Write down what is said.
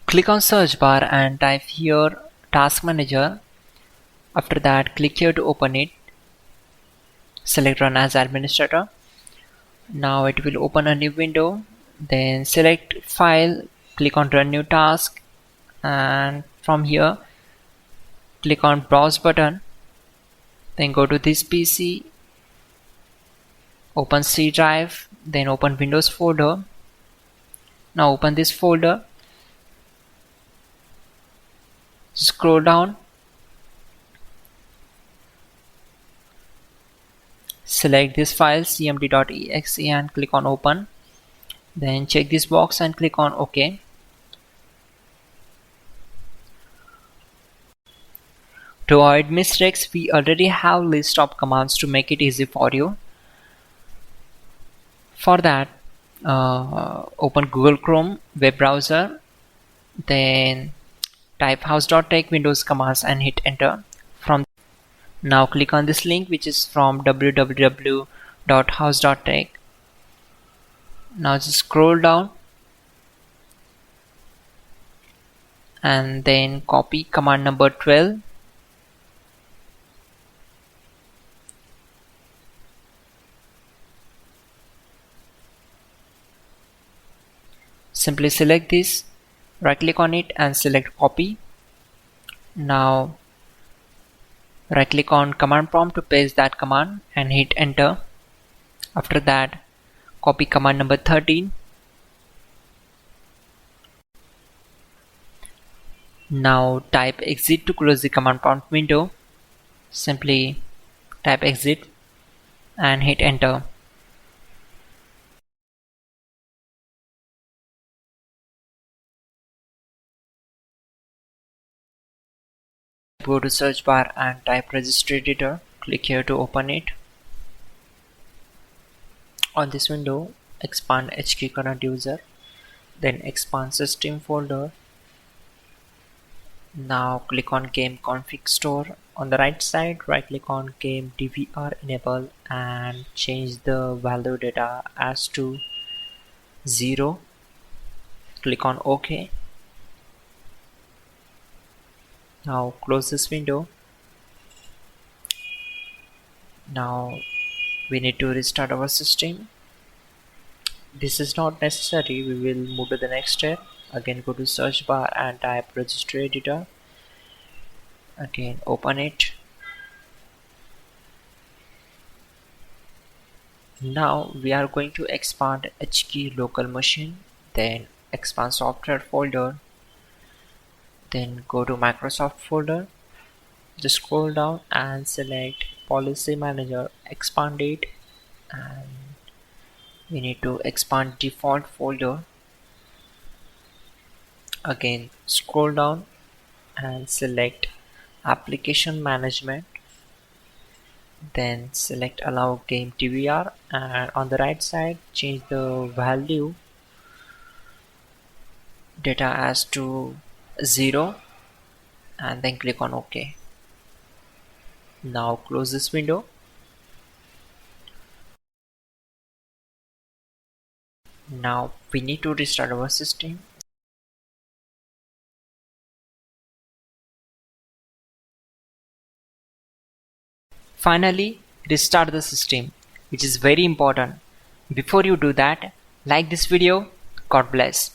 Click on search bar and type here task manager. After that, click here to open it. Select run as administrator. Now it will open a new window. Then select file, click on run new task, and from here click on browse button. Then go to this PC, open C drive, then open Windows folder. Now open this folder, scroll down, select this file cmd.exe and click on open. Then check this box and click on OK. To avoid mistakes, we already have list of commands to make it easy for you. For that, open Google Chrome web browser, then type hows.tech Windows commands and hit enter. Now click on this link, which is from www.hows.tech. Now just scroll down and then copy command number 12. Simply select this, right click on it and select copy. Now right click on command prompt to paste that command and hit enter. After that, copy command number 13. Now type exit to close the command prompt window. Simply type exit and hit enter. Go to search bar and type registry editor. Click here to open it. On this window, expand HK current user, then expand system folder. Now click on game config store. On the right side, right click on game DVR enable and change the value data as to 0. Click on OK. Now close this window. Now we need to restart our system. This is not necessary. We will move to the next step. Again, go to search bar and type registry editor. Again, open it. Now we are going to expand HK local machine, then expand software folder, then go to Microsoft folder. Just scroll down and select policy manager, expand it, and we need to expand default folder. Again, scroll down and select application management, then select allow game DVR, and on the right side change the value data as to 0 and then click on OK. Now close this window. Now we need to restart our system. Finally, restart the system, which is very important. Before you do that, like this video. God bless.